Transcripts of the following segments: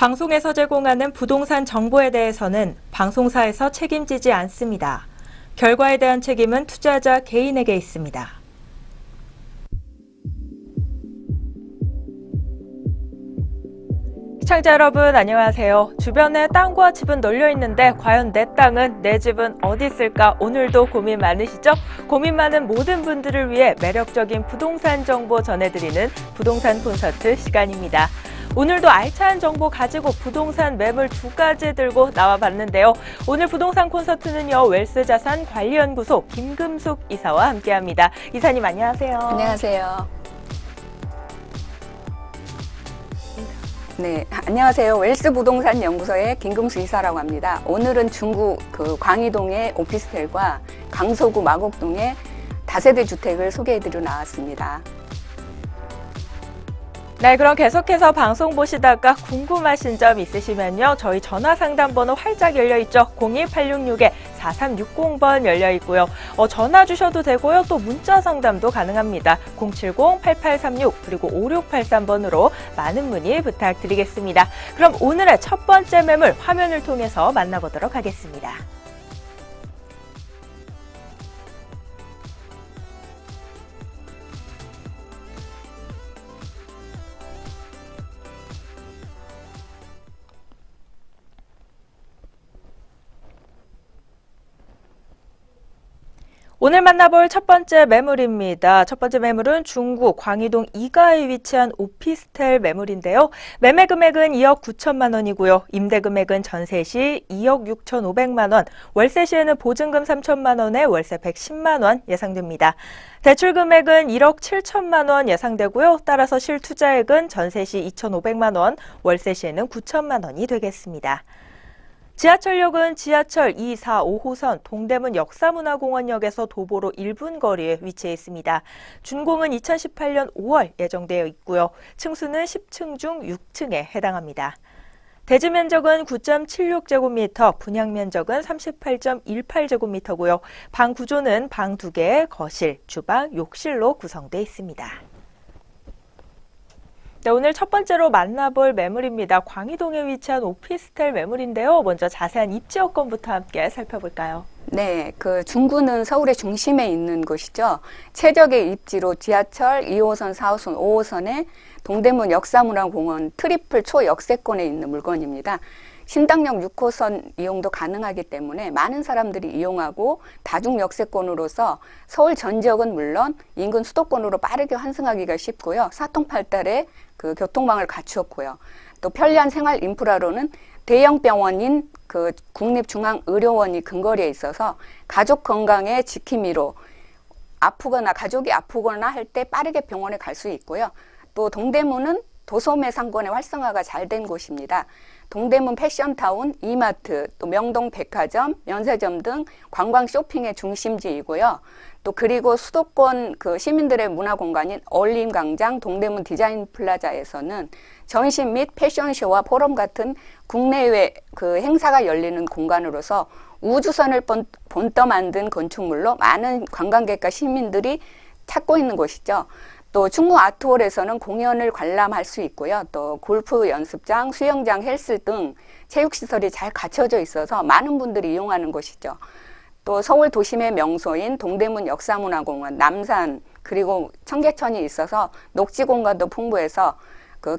방송에서 제공하는 부동산 정보에 대해서는 방송사에서 책임지지 않습니다. 결과에 대한 책임은 투자자 개인에게 있습니다. 시청자 여러분 안녕하세요. 주변에 땅과 집은 널려 있는데 과연 내 땅은, 내 집은 어디 있을까? 오늘도 고민 많으시죠? 고민 많은 모든 분들을 위해 매력적인 부동산 정보 전해드리는 부동산 콘서트 시간입니다. 오늘도 알찬 정보 가지고 부동산 매물 두 가지 들고 나와봤는데요. 오늘 부동산 콘서트는요, 웰스자산관리연구소 김금숙 이사와 함께합니다. 이사님 안녕하세요. 안녕하세요. 네, 안녕하세요. 웰스부동산연구소의 김금숙 이사라고 합니다. 오늘은 중구 광희동의 오피스텔과 강서구 마곡동의 다세대 주택을 소개해드리러 나왔습니다. 네, 그럼 계속해서 방송 보시다가 궁금하신 점 있으시면요. 저희 전화 상담번호 활짝 열려있죠. 02866-4360번 열려있고요. 전화 주셔도 되고요. 또 문자 상담도 가능합니다. 070-8836 그리고 5683번으로 많은 문의 부탁드리겠습니다. 그럼 오늘의 첫 번째 매물 화면을 통해서 만나보도록 하겠습니다. 오늘 만나볼 첫 번째 매물입니다. 첫 번째 매물은 중구 광희동 2가에 위치한 오피스텔 매물인데요. 매매 금액은 2억 9천만 원이고요. 임대 금액은 전세 시 2억 6,500만 원, 월세 시에는 보증금 3천만 원에 월세 110만 원 예상됩니다. 대출 금액은 1억 7천만 원 예상되고요. 따라서 실투자액은 전세 시 2,500만 원, 월세 시에는 9천만 원이 되겠습니다. 지하철역은 지하철 2, 4, 5호선 동대문 역사문화공원역에서 도보로 1분 거리에 위치해 있습니다. 준공은 2018년 5월 예정되어 있고요. 층수는 10층 중 6층에 해당합니다. 대지 면적은 9.76제곱미터, 분양 면적은 38.18제곱미터고요. 방 구조는 방 2개, 거실, 주방, 욕실로 구성되어 있습니다. 네, 오늘 첫 번째로 만나볼 매물입니다. 광희동에 위치한 오피스텔 매물인데요. 먼저 자세한 입지 여건부터 함께 살펴볼까요? 네, 중구는 서울의 중심에 있는 곳이죠. 최적의 입지로 지하철 2호선, 4호선, 5호선에 동대문 역사문화공원 트리플 초역세권에 있는 물건입니다. 신당역 6호선 이용도 가능하기 때문에 많은 사람들이 이용하고 다중역세권으로서 서울 전 지역은 물론 인근 수도권으로 빠르게 환승하기가 쉽고요. 사통팔달의 교통망을 갖추었고요. 또 편리한 생활 인프라로는 대형 병원인 국립중앙의료원이 근거리에 있어서 가족 건강의 지킴이로 가족이 아프거나 할 때 빠르게 병원에 갈 수 있고요. 또 동대문은 도소매 상권의 활성화가 잘 된 곳입니다. 동대문 패션타운, 이마트, 또 명동 백화점, 면세점 등 관광 쇼핑의 중심지이고요. 또 그리고 수도권 시민들의 문화 공간인 어울림광장 동대문 디자인 플라자에서는 전시 및 패션쇼와 포럼 같은 국내외 행사가 열리는 공간으로서 우주선을 본떠 만든 건축물로 많은 관광객과 시민들이 찾고 있는 곳이죠. 또 충무 아트홀에서는 공연을 관람할 수 있고요. 또 골프 연습장, 수영장, 헬스 등 체육시설이 잘 갖춰져 있어서 많은 분들이 이용하는 곳이죠. 또 서울 도심의 명소인 동대문 역사문화공원, 남산, 그리고 청계천이 있어서 녹지 공간도 풍부해서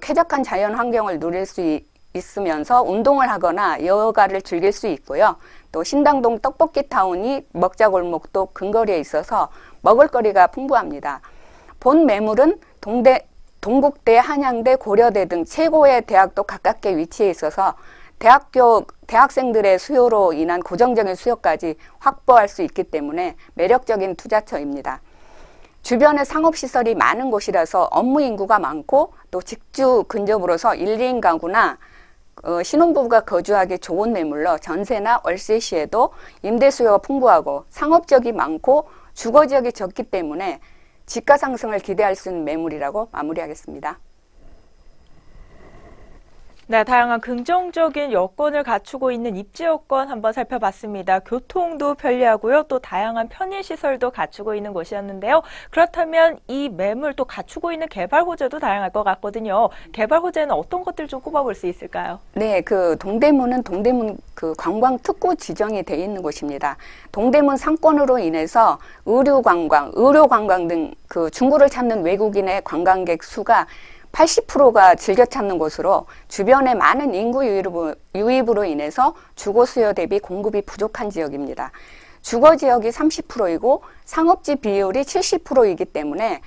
쾌적한 자연 환경을 누릴 수 있으면서 운동을 하거나 여가를 즐길 수 있고요. 또 신당동 떡볶이타운이 먹자골목도 근거리에 있어서 먹을거리가 풍부합니다. 본 매물은 동국대, 한양대, 고려대 등 최고의 대학도 가깝게 위치해 있어서 대학생들의 수요로 인한 고정적인 수요까지 확보할 수 있기 때문에 매력적인 투자처입니다. 주변에 상업시설이 많은 곳이라서 업무 인구가 많고 또 직주 근접으로서 1, 2인 가구나 신혼부부가 거주하기 좋은 매물로 전세나 월세 시에도 임대 수요가 풍부하고 상업지역이 많고 주거지역이 적기 때문에 지가 상승을 기대할 수 있는 매물이라고 마무리하겠습니다. 네, 다양한 긍정적인 여건을 갖추고 있는 입지 여건 한번 살펴봤습니다. 교통도 편리하고요. 또 다양한 편의시설도 갖추고 있는 곳이었는데요. 그렇다면 이 매물 또 갖추고 있는 개발 호재도 다양할 것 같거든요. 개발 호재는 어떤 것들 좀 꼽아볼 수 있을까요? 네, 그 동대문은 동대문 그 관광 특구 지정이 돼 있는 곳입니다. 동대문 상권으로 인해서 의료 관광 등 그 중구를 찾는 외국인의 관광객 수가 80%가 즐겨 찾는 곳으로 주변에 많은 인구 유입으로 인해서 주거 수요 대비 공급이 부족한 지역입니다. 주거 지역이 30%이고 상업지 비율이 70%이기 때문에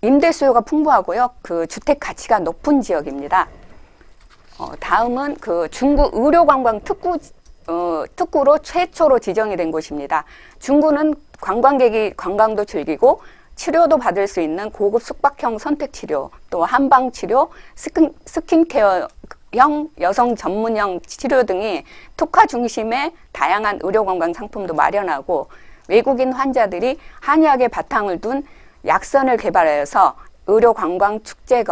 임대 수요가 풍부하고요. 그 주택 가치가 높은 지역입니다. 다음은 그 중구 의료관광 특구로 최초로 지정이 된 곳입니다. 중구는 관광객이 관광도 즐기고 치료도 받을 수 있는 고급 숙박형 선택치료, 또 한방치료, 스킨케어형 여성 전문형 치료 등이 특화 중심의 다양한 의료관광 상품도 마련하고 외국인 환자들이 한의학의 바탕을 둔 약선을 개발하여서 의료관광 축제,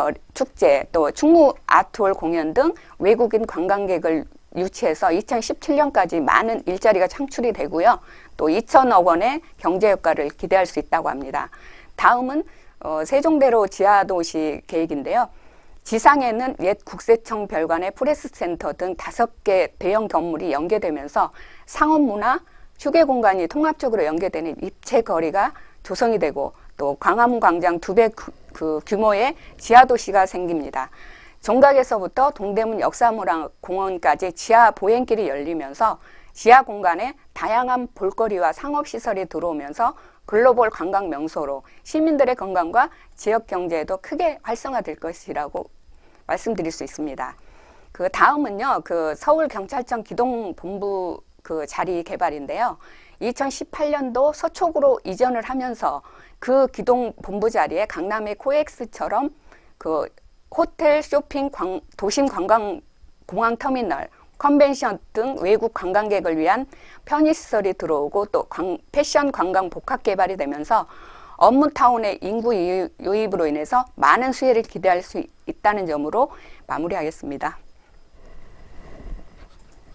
또 충무 아트홀 공연 등 외국인 관광객을 유치해서 2017년까지 많은 일자리가 창출이 되고요. 또 2천억 원의 경제 효과를 기대할 수 있다고 합니다. 다음은 세종대로 지하도시 계획인데요. 지상에는 옛 국세청 별관의 프레스센터 등 5개 대형 건물이 연계되면서 상업문화, 휴게 공간이 통합적으로 연계되는 입체 거리가 조성이 되고 또 광화문 광장 2배 그 규모의 지하도시가 생깁니다. 정각에서부터 동대문 역사문화공원까지 지하 보행길이 열리면서 지하 공간에 다양한 볼거리와 상업시설이 들어오면서 글로벌 관광 명소로 시민들의 건강과 지역 경제에도 크게 활성화될 것이라고 말씀드릴 수 있습니다. 그 다음은요, 그 서울경찰청 기동본부 그 자리 개발인데요. 2018년도 서초구로 이전을 하면서 그 기동본부 자리에 강남의 코엑스처럼 그 호텔, 쇼핑, 도심 관광, 공항 터미널, 컨벤션 등 외국 관광객을 위한 편의시설이 들어오고 또 패션 관광 복합 개발이 되면서 업무타운의 인구 유입으로 인해서 많은 수혜를 기대할 수 있다는 점으로 마무리하겠습니다.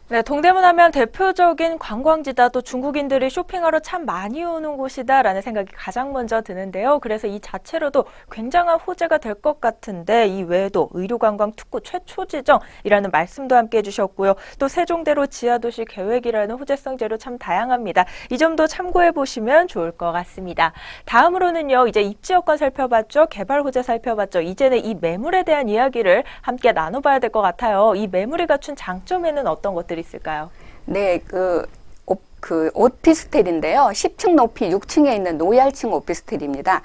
네, 동대문 하면 대표적인 관광지다. 또 중국인들이 쇼핑하러 참 많이 오는 곳이다라는 생각이 가장 먼저 드는데요. 그래서 이 자체로도 굉장한 호재가 될 것 같은데 이 외에도 의료관광 특구 최초 지정이라는 말씀도 함께 해주셨고요. 또 세종대로 지하도시 계획이라는 호재성 재료 참 다양합니다. 이 점도 참고해 보시면 좋을 것 같습니다. 다음으로는요. 이제 입지 여건 살펴봤죠. 개발 호재 살펴봤죠. 이제는 이 매물에 대한 이야기를 함께 나눠봐야 될 것 같아요. 이 매물이 갖춘 장점에는 어떤 것들이 있을까요? 네, 그 오피스텔인데요. 10층 높이 6층에 있는 노얄층 오피스텔입니다.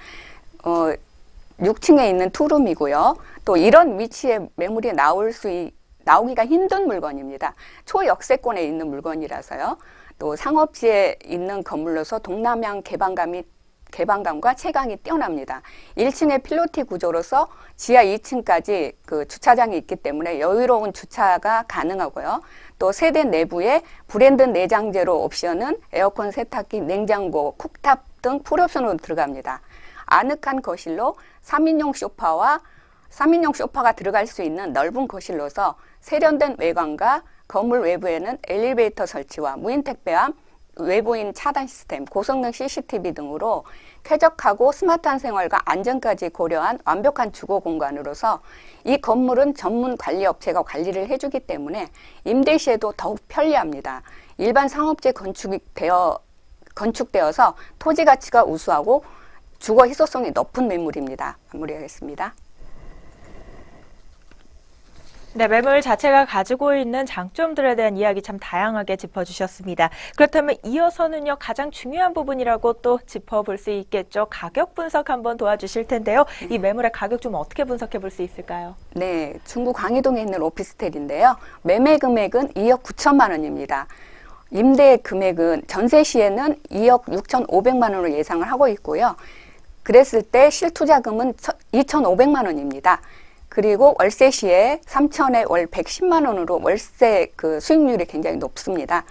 6층에 있는 투룸이고요. 또 이런 위치에 매물이 나오기가 힘든 물건입니다. 초역세권에 있는 물건이라서요. 또 상업지에 있는 건물로서 동남향 개방감과 채광이 뛰어납니다. 1층의 필로티 구조로서 지하 2층까지 그 주차장이 있기 때문에 여유로운 주차가 가능하고요. 또 세대 내부에 브랜드 내장재로 옵션은 에어컨, 세탁기, 냉장고, 쿡탑 등 풀옵션으로 들어갑니다. 아늑한 거실로 3인용 소파가 들어갈 수 있는 넓은 거실로서 세련된 외관과 건물 외부에는 엘리베이터 설치와 무인 택배함, 외부인 차단 시스템, 고성능 CCTV 등으로 쾌적하고 스마트한 생활과 안전까지 고려한 완벽한 주거 공간으로서 이 건물은 전문 관리 업체가 관리를 해주기 때문에 임대 시에도 더욱 편리합니다. 일반 상업재 건축되어서 토지 가치가 우수하고 주거 희소성이 높은 매물입니다. 마무리하겠습니다. 네, 매물 자체가 가지고 있는 장점들에 대한 이야기 참 다양하게 짚어주셨습니다. 그렇다면 이어서는요, 가장 중요한 부분이라고 또 짚어볼 수 있겠죠. 가격 분석 한번 도와주실 텐데요. 이 매물의 가격 좀 어떻게 분석해 볼 수 있을까요? 네, 중구 광희동에 있는 오피스텔인데요. 매매 금액은 2억 9천만 원입니다. 임대 금액은 전세 시에는 2억 6,500만 원으로 예상을 하고 있고요. 그랬을 때 실투자금은 2,500만 원입니다. 그리고 월세 시에 3천에 월 110만 원으로 월세 그 수익률이 굉장히 높습니다.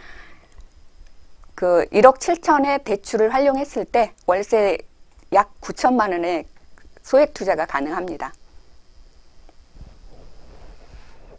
그 1억 7천의 대출을 활용했을 때 월세 약 9천만 원의 소액 투자가 가능합니다.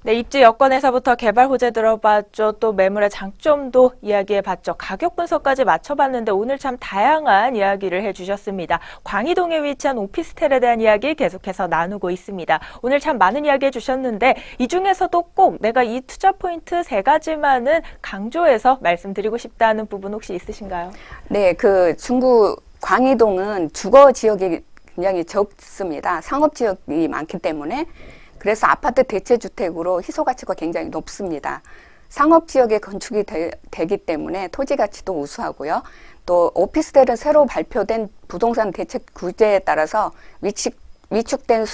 네, 입지 여건에서부터 개발 호재 들어봤죠. 또 매물의 장점도 이야기해봤죠. 가격 분석까지 맞춰봤는데 오늘 참 다양한 이야기를 해주셨습니다. 광희동에 위치한 오피스텔에 대한 이야기 계속해서 나누고 있습니다. 오늘 참 많은 이야기 해주셨는데 이 중에서도 꼭 내가 이 투자 포인트 3가지만은 강조해서 말씀드리고 싶다는 부분 혹시 있으신가요? 네, 그 중구 광희동은 주거 지역이 굉장히 적습니다. 상업 지역이 많기 때문에. 그래서 아파트 대체주택으로 희소 가치가 굉장히 높습니다. 상업 지역에 건축이 되기 때문에 토지 가치도 우수하고요. 또 오피스텔은 새로 발표된 부동산 대책 규제에 따라서 위축된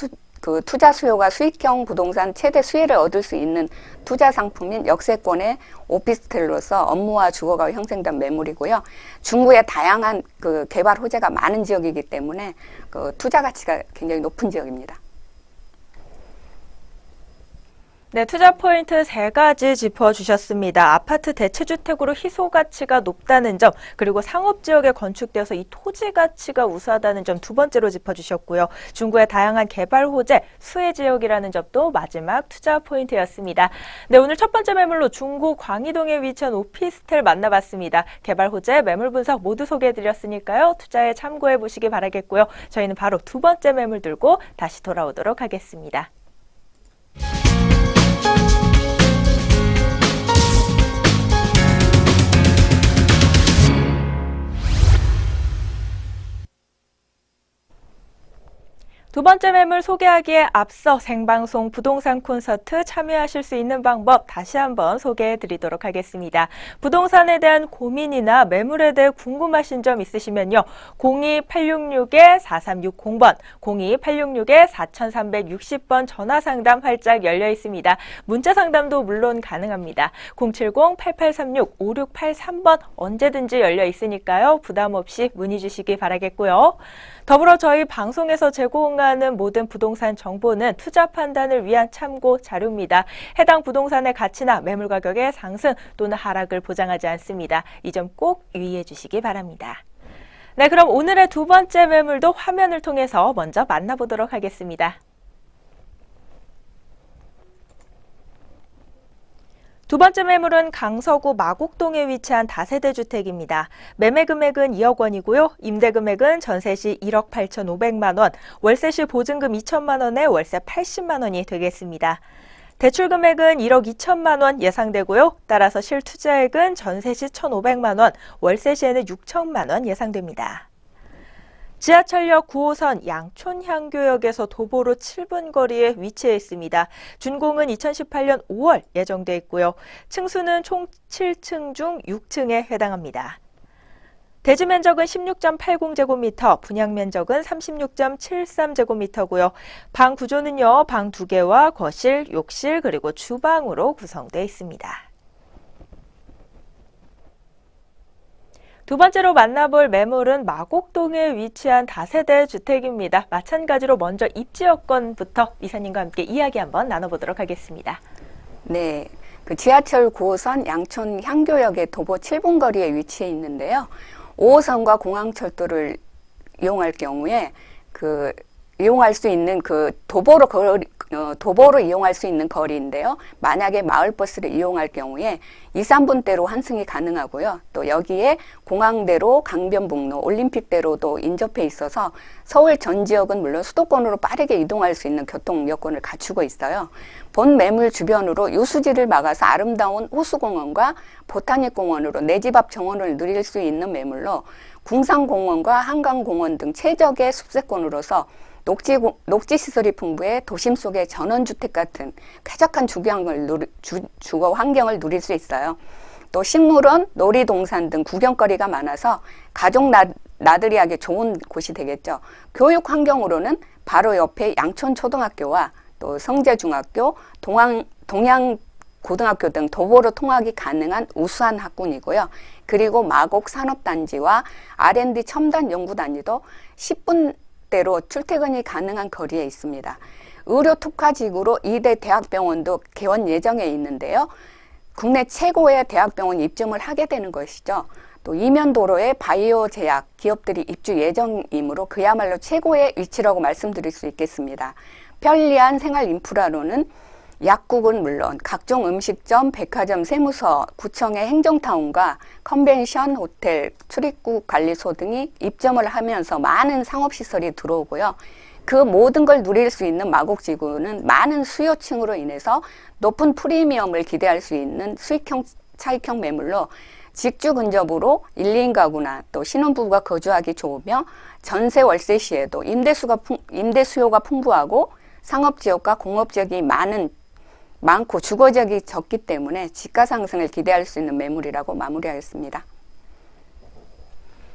그 투자 수요가 수익형 부동산 최대 수혜를 얻을 수 있는 투자 상품인 역세권의 오피스텔로서 업무와 주거가 형성된 매물이고요. 중구에 다양한 그 개발 호재가 많은 지역이기 때문에 그 투자 가치가 굉장히 높은 지역입니다. 네, 투자 포인트 3가지 짚어주셨습니다. 아파트 대체주택으로 희소 가치가 높다는 점, 그리고 상업지역에 건축되어서 이 토지 가치가 우수하다는 점 2번째로 짚어주셨고요. 중구의 다양한 개발 호재, 수혜 지역이라는 점도 마지막 투자 포인트였습니다. 네, 오늘 첫 번째 매물로 중구 광희동에 위치한 오피스텔 만나봤습니다. 개발 호재, 매물 분석 모두 소개해드렸으니까요. 투자에 참고해 보시기 바라겠고요. 저희는 바로 2번째 매물 들고 다시 돌아오도록 하겠습니다. 두 번째 매물 소개하기에 앞서 생방송 부동산 콘서트 참여하실 수 있는 방법 다시 한번 소개해 드리도록 하겠습니다. 부동산에 대한 고민이나 매물에 대해 궁금하신 점 있으시면요. 02866-4360번, 02866-4360번 전화 상담 활짝 열려 있습니다. 문자 상담도 물론 가능합니다. 070-8836-5683번 언제든지 열려 있으니까요. 부담 없이 문의 주시기 바라겠고요. 더불어 저희 방송에서 제공하는 모든 부동산 정보는 투자 판단을 위한 참고 자료입니다. 해당 부동산의 가치나 매물 가격의 상승 또는 하락을 보장하지 않습니다. 이 점 꼭 유의해 주시기 바랍니다. 네, 그럼 오늘의 2번째 매물도 화면을 통해서 먼저 만나보도록 하겠습니다. 두 번째 매물은 강서구 마곡동에 위치한 다세대 주택입니다. 매매 금액은 2억 원이고요. 임대 금액은 전세 시 1억 8,500만 원, 월세 시 보증금 2천만 원에 월세 80만 원이 되겠습니다. 대출 금액은 1억 2천만 원 예상되고요. 따라서 실투자액은 전세 시 1,500만 원, 월세 시에는 6천만 원 예상됩니다. 지하철역 9호선 양촌향교역에서 도보로 7분 거리에 위치해 있습니다. 준공은 2018년 5월 예정돼 있고요. 층수는 총 7층 중 6층에 해당합니다. 대지 면적은 16.80제곱미터, 분양 면적은 36.73제곱미터고요. 방 구조는요, 방 2개와 거실, 욕실, 그리고 주방으로 구성되어 있습니다. 두 번째로 만나볼 매물은 마곡동에 위치한 다세대 주택입니다. 마찬가지로 먼저 입지 여건부터 이사님과 함께 이야기 한번 나눠보도록 하겠습니다. 네, 그 지하철 9호선 양촌 향교역의 도보 7분 거리에 위치해 있는데요. 5호선과 공항철도를 이용할 경우에 이용할 수 있는 도보로 이용할 수 있는 거리인데요. 만약에 마을버스를 이용할 경우에 2, 3분대로 환승이 가능하고요. 또 여기에 공항대로, 강변북로, 올림픽대로도 인접해 있어서 서울 전 지역은 물론 수도권으로 빠르게 이동할 수 있는 교통 여건을 갖추고 있어요. 본 매물 주변으로 유수지를 막아서 아름다운 호수공원과 보타닉공원으로 내 집 앞 정원을 누릴 수 있는 매물로 궁산공원과 한강공원 등 최적의 숲세권으로서 녹지시설이 풍부해 도심 속의 전원주택 같은 쾌적한 주거 환경을 누릴 수 있어요. 또 식물원, 놀이동산 등 구경거리가 많아서 가족 나들이하기 좋은 곳이 되겠죠. 교육 환경으로는 바로 옆에 양촌초등학교와 또 성재중학교, 동양고등학교 등 도보로 통학이 가능한 우수한 학군이고요. 그리고 마곡산업단지와 R&D 첨단연구단지도 10분 대로 출퇴근이 가능한 거리에 있습니다. 의료 특화지구로 2대 대학병원도 개원 예정에 있는데요. 국내 최고의 대학병원 입점을 하게 되는 것이죠. 또 이면도로에 바이오 제약 기업들이 입주 예정이므로 그야말로 최고의 위치라고 말씀드릴 수 있겠습니다. 편리한 생활 인프라로는 약국은 물론 각종 음식점, 백화점, 세무서, 구청의 행정타운과 컨벤션, 호텔, 출입국 관리소 등이 입점을 하면서 많은 상업시설이 들어오고요. 그 모든 걸 누릴 수 있는 마곡지구는 많은 수요층으로 인해서 높은 프리미엄을 기대할 수 있는 수익형, 차익형 매물로 직주 근접으로 1, 2인 가구나 또 신혼부부가 거주하기 좋으며 전세 월세 시에도 임대 수요가 풍부하고 상업지역과 공업지역이 많고 주거지역이 적기 때문에 지가 상승을 기대할 수 있는 매물이라고 마무리하겠습니다.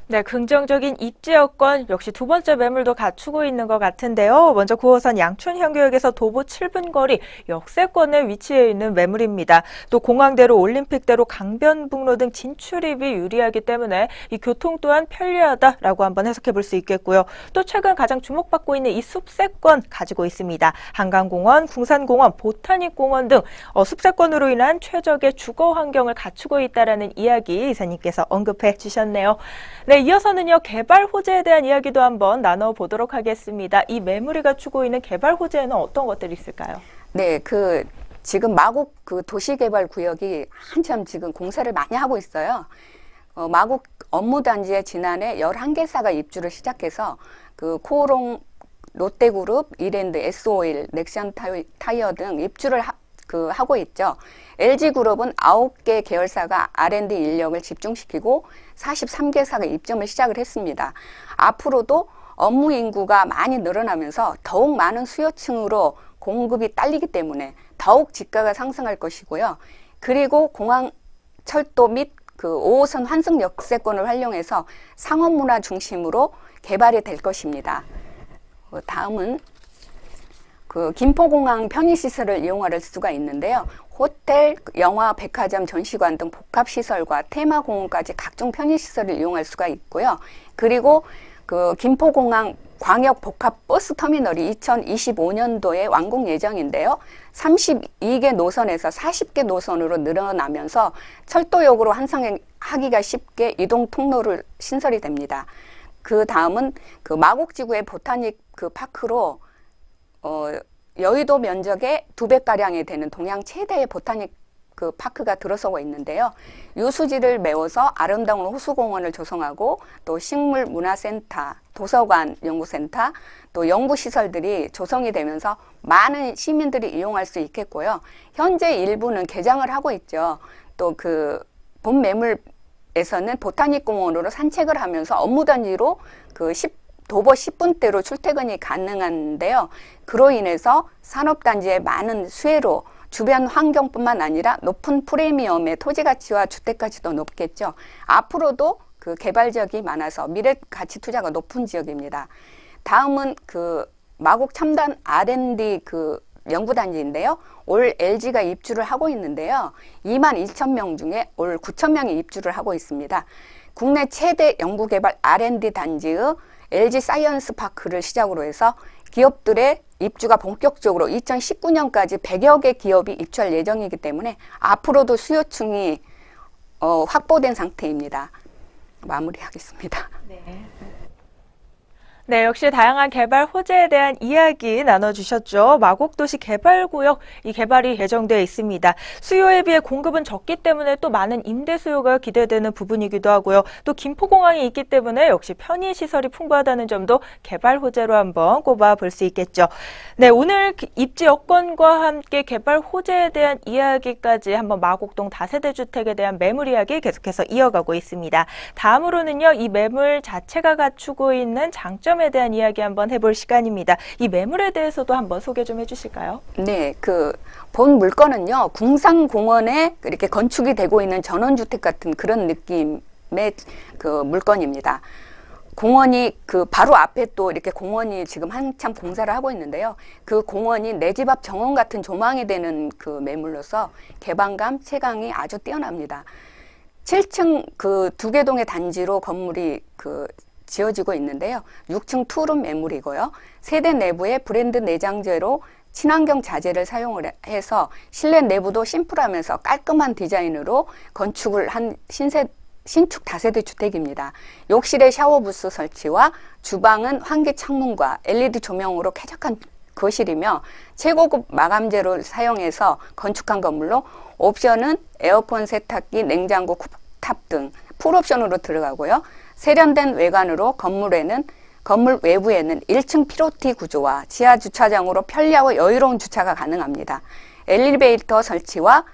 네, 긍정적인 입지 여건 역시 두 번째 매물도 갖추고 있는 것 같은데요. 먼저 9호선 양촌현교역에서 도보 7분 거리 역세권에 위치해 있는 매물입니다. 또 공항대로, 올림픽대로, 강변북로 등 진출입이 유리하기 때문에 이 교통 또한 편리하다라고 한번 해석해 볼 수 있겠고요. 또 최근 가장 주목받고 있는 이 숲세권 가지고 있습니다. 한강공원, 궁산공원, 보타닉공원 등 숲세권으로 인한 최적의 주거 환경을 갖추고 있다라는 이야기 이사님께서 언급해 주셨네요. 네, 이어서는요, 개발 호재에 대한 이야기도 한번 나눠보도록 하겠습니다. 이 매물이 갖추고 있는 개발 호재에는 어떤 것들이 있을까요? 네, 지금 마곡 도시개발 구역이 한참 지금 공사를 많이 하고 있어요. 마곡 업무단지에 지난해 11개사가 입주를 시작해서 코오롱, 롯데그룹, 이랜드, S-오일, 넥션 타이어 등 입주를 하고 있죠. LG그룹은 9개 계열사가 R&D 인력을 집중시키고 43개사가 입점을 시작을 했습니다. 앞으로도 업무 인구가 많이 늘어나면서 더욱 많은 수요층으로 공급이 딸리기 때문에 더욱 지가가 상승할 것이고요. 그리고 공항, 철도 및 5호선 환승 역세권을 활용해서 상업문화 중심으로 개발이 될 것입니다. 다음은 김포공항 편의시설을 이용할 수가 있는데요. 호텔, 영화, 백화점, 전시관 등 복합시설과 테마공원까지 각종 편의시설을 이용할 수가 있고요. 그리고 김포공항 광역복합버스터미널이 2025년도에 완공 예정인데요. 32개 노선에서 40개 노선으로 늘어나면서 철도역으로 환승하기가 쉽게 이동 통로를 신설이 됩니다. 그 다음은 마곡지구의 보타닉 파크로 여의도 면적의 2배가량이 되는 동양 최대의 보타닉 파크가 들어서고 있는데요. 유수지를 메워서 아름다운 호수공원을 조성하고 또 식물문화센터, 도서관 연구센터, 또 연구시설들이 조성이 되면서 많은 시민들이 이용할 수 있겠고요. 현재 일부는 개장을 하고 있죠. 또 본 매물에서는 보타닉 공원으로 산책을 하면서 업무단지로 도보 10분대로 출퇴근이 가능한데요. 그로 인해서 산업단지의 많은 수혜로 주변 환경뿐만 아니라 높은 프리미엄의 토지가치와 주택가치도 높겠죠. 앞으로도 개발 지역이 많아서 미래가치 투자가 높은 지역입니다. 다음은 마곡 첨단 R&D 연구단지인데요. 올 LG가 입주를 하고 있는데요. 22,000명 중에 올 9,000명이 입주를 하고 있습니다. 국내 최대 연구개발 R&D 단지의 LG 사이언스 파크를 시작으로 해서 기업들의 입주가 본격적으로 2019년까지 100여 개 기업이 입주할 예정이기 때문에 앞으로도 수요층이 확보된 상태입니다. 마무리하겠습니다. 네, 역시 다양한 개발 호재에 대한 이야기 나눠주셨죠. 마곡도시 개발구역, 이 개발이 예정되어 있습니다. 수요에 비해 공급은 적기 때문에 또 많은 임대 수요가 기대되는 부분이기도 하고요. 또 김포공항이 있기 때문에 역시 편의시설이 풍부하다는 점도 개발 호재로 한번 꼽아볼 수 있겠죠. 네, 오늘 입지 여건과 함께 개발 호재에 대한 이야기까지 한번 마곡동 다세대 주택에 대한 매물 이야기 계속해서 이어가고 있습니다. 다음으로는요, 이 매물 자체가 갖추고 있는 장점 에 대한 이야기 한번 해볼 시간입니다. 이 매물에 대해서도 한번 소개 좀 해주실까요? 네, 본 물건은요, 궁산공원에 이렇게 건축이 되고 있는 전원주택 같은 그런 느낌의 물건입니다. 공원이 바로 앞에 또 이렇게 공원이 지금 한참 공사를 하고 있는데요. 그 공원이 내 집 앞 정원 같은 조망이 되는 매물로서 개방감, 체감이 아주 뛰어납니다. 7층 2개 동의 단지로 건물이 지어지고 있는데요. 6층 투룸 매물이고요. 세대 내부에 브랜드 내장재로 친환경 자재를 사용을 해서 실내 내부도 심플하면서 깔끔한 디자인으로 건축을 한 신축 다세대 주택입니다. 욕실에 샤워부스 설치와 주방은 환기 창문과 LED 조명으로 쾌적한 거실이며 최고급 마감재를 사용해서 건축한 건물로 옵션은 에어컨, 세탁기, 냉장고, 쿡탑 등 풀옵션으로 들어가고요. 세련된 외관으로 건물 외부에는 1층 피로티 구조와 지하 주차장으로 편리하고 여유로운 주차가 가능합니다. 엘리베이터 설치와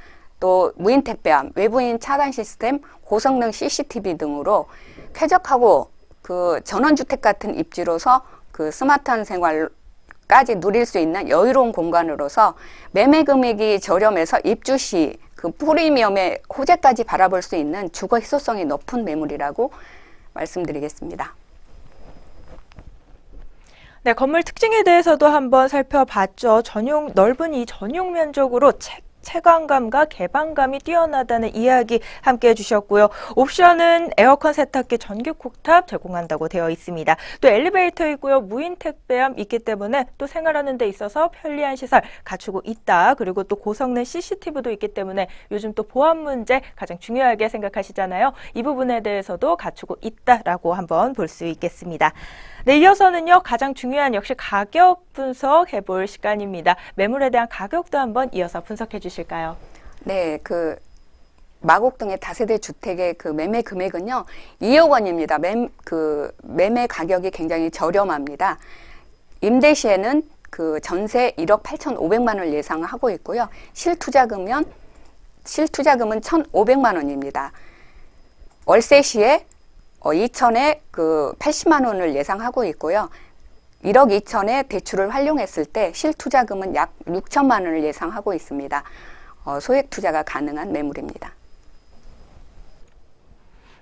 또 무인 택배함, 외부인 차단 시스템, 고성능 CCTV 등으로 쾌적하고 그 전원주택 같은 입지로서 그 스마트한 생활까지 누릴 수 있는 여유로운 공간으로서 매매 금액이 저렴해서 입주 시 그 프리미엄의 호재까지 바라볼 수 있는 주거 희소성이 높은 매물이라고 말씀드리겠습니다. 네, 건물 특징에 대해서도 한번 살펴봤죠. 넓은 이 전용 면적으로 체감감과 개방감이 뛰어나다는 이야기 함께 해주셨고요. 옵션은 에어컨, 세탁기, 전기 쿡탑 제공한다고 되어 있습니다. 또 엘리베이터 있고요. 무인 택배함 있기 때문에 또 생활하는 데 있어서 편리한 시설 갖추고 있다. 그리고 또 고성능 CCTV도 있기 때문에 요즘 또 보안 문제 가장 중요하게 생각하시잖아요. 이 부분에 대해서도 갖추고 있다라고 한번 볼 수 있겠습니다. 네, 이어서는요, 가장 중요한 역시 가격 분석해 볼 시간입니다. 매물에 대한 가격도 한번 이어서 분석해 주실까요? 네, 그 마곡동의 다세대 주택의 그 매매 금액은요, 2억 원입니다. 매매 가격이 굉장히 저렴합니다. 임대 시에는 그 전세 1억 8,500만 원을 예상하고 있고요. 실투자금은 1,500만 원입니다. 월세 시에 2천에 그 80만 원을 예상하고 있고요. 1억 2천에 대출을 활용했을 때 실투자금은 약 6천만 원을 예상하고 있습니다. 소액 투자가 가능한 매물입니다.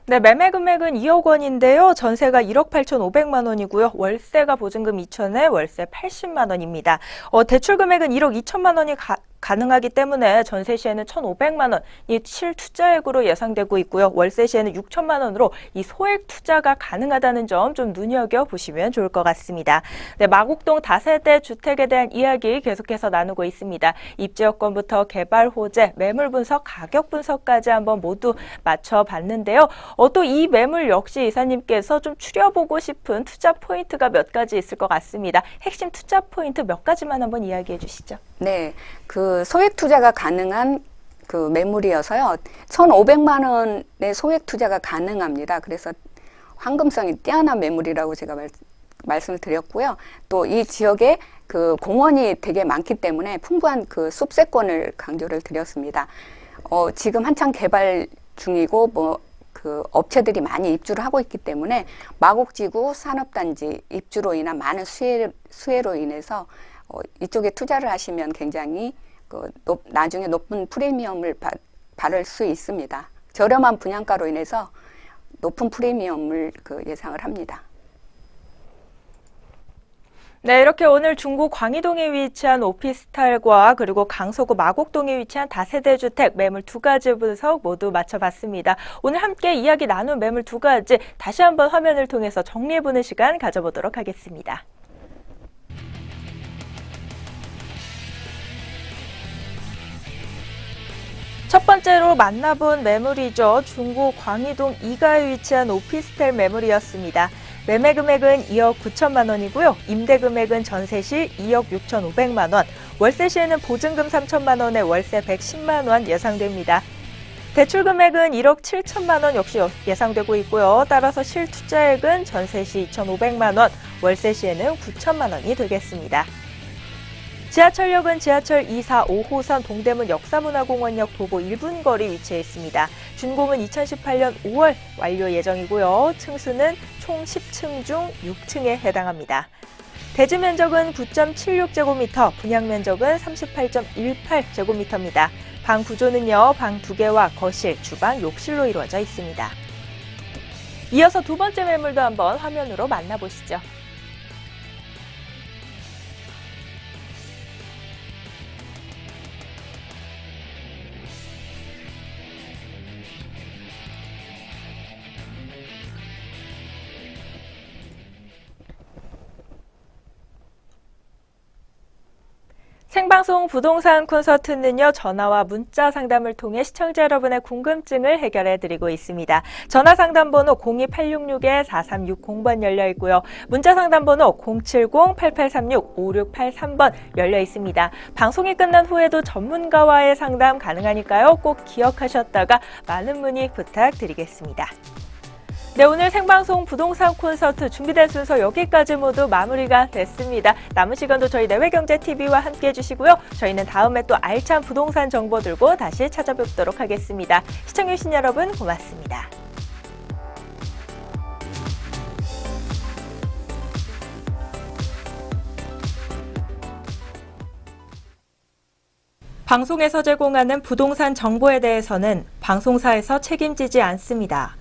네, 매매 금액은 2억 원인데요. 전세가 1억 8,500만 원이고요. 월세가 보증금 2천에 월세 80만 원입니다. 대출 금액은 1억 2천만 원이 가능하기 때문에 전세 시에는 1,500만 원이 실투자액으로 예상되고 있고요. 월세 시에는 6천만 원으로 이 소액 투자가 가능하다는 점 좀 눈여겨보시면 좋을 것 같습니다. 네, 마곡동 다세대 주택에 대한 이야기 계속해서 나누고 있습니다. 입지 여건부터 개발 호재, 매물 분석, 가격 분석까지 한번 모두 맞춰봤는데요. 또 이 매물 역시 이사님께서 좀 추려보고 싶은 투자 포인트가 몇 가지 있을 것 같습니다. 핵심 투자 포인트 몇 가지만 한번 이야기해 주시죠. 네, 그 소액 투자가 가능한 그 매물이어서요. 1,500만 원의 소액 투자가 가능합니다. 그래서 황금성이 뛰어난 매물이라고 제가 말씀을 드렸고요. 또 이 지역에 그 공원이 되게 많기 때문에 풍부한 그 숲세권을 강조를 드렸습니다. 지금 한창 개발 중이고 그 업체들이 많이 입주를 하고 있기 때문에 마곡지구 산업단지 입주로 인한 많은 수혜로 인해서 이쪽에 투자를 하시면 굉장히 나중에 높은 프리미엄을 받을 수 있습니다. 저렴한 분양가로 인해서 높은 프리미엄을 예상을 합니다. 네, 이렇게 오늘 중구 광희동에 위치한 오피스텔과 그리고 강서구 마곡동에 위치한 다세대 주택 매물 두 가지 분석 모두 맞춰봤습니다. 오늘 함께 이야기 나눈 매물 두 가지 다시 한번 화면을 통해서 정리해보는 시간 가져보도록 하겠습니다. 첫 번째로 만나본 매물이죠. 중구 광희동 2가에 위치한 오피스텔 매물이었습니다. 매매 금액은 2억 9천만 원이고요. 임대 금액은 전세 시 2억 6,500만 원, 월세 시에는 보증금 3천만 원에 월세 110만 원 예상됩니다. 대출 금액은 1억 7천만 원 역시 예상되고 있고요. 따라서 실투자액은 전세 시 2,500만 원, 월세 시에는 9천만 원이 되겠습니다. 지하철역은 지하철 2사 5호선 동대문 역사문화공원역 도보 1분 거리 위치해 있습니다. 준공은 2018년 5월 완료 예정이고요. 층수는 총 10층 중 6층에 해당합니다. 대지 면적은 9.76제곱미터, 분양 면적은 38.18제곱미터입니다. 방 구조는요, 방 2개와 거실, 주방, 욕실로 이루어져 있습니다. 이어서 두 번째 매물도 한번 화면으로 만나보시죠. 생방송 부동산 콘서트는요, 전화와 문자 상담을 통해 시청자 여러분의 궁금증을 해결해드리고 있습니다. 전화 상담번호 02866-4360번 열려 있고요. 문자 상담번호 070-8836-5683번 열려 있습니다. 방송이 끝난 후에도 전문가와의 상담 가능하니까요. 꼭 기억하셨다가 많은 문의 부탁드리겠습니다. 네, 오늘 생방송 부동산 콘서트 준비된 순서 여기까지 모두 마무리가 됐습니다. 남은 시간도 저희 내외경제TV와 함께해 주시고요. 저희는 다음에 또 알찬 부동산 정보 들고 다시 찾아뵙도록 하겠습니다. 시청해주신 여러분 고맙습니다. 방송에서 제공하는 부동산 정보에 대해서는 방송사에서 책임지지 않습니다.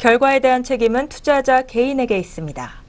결과에 대한 책임은 투자자 개인에게 있습니다.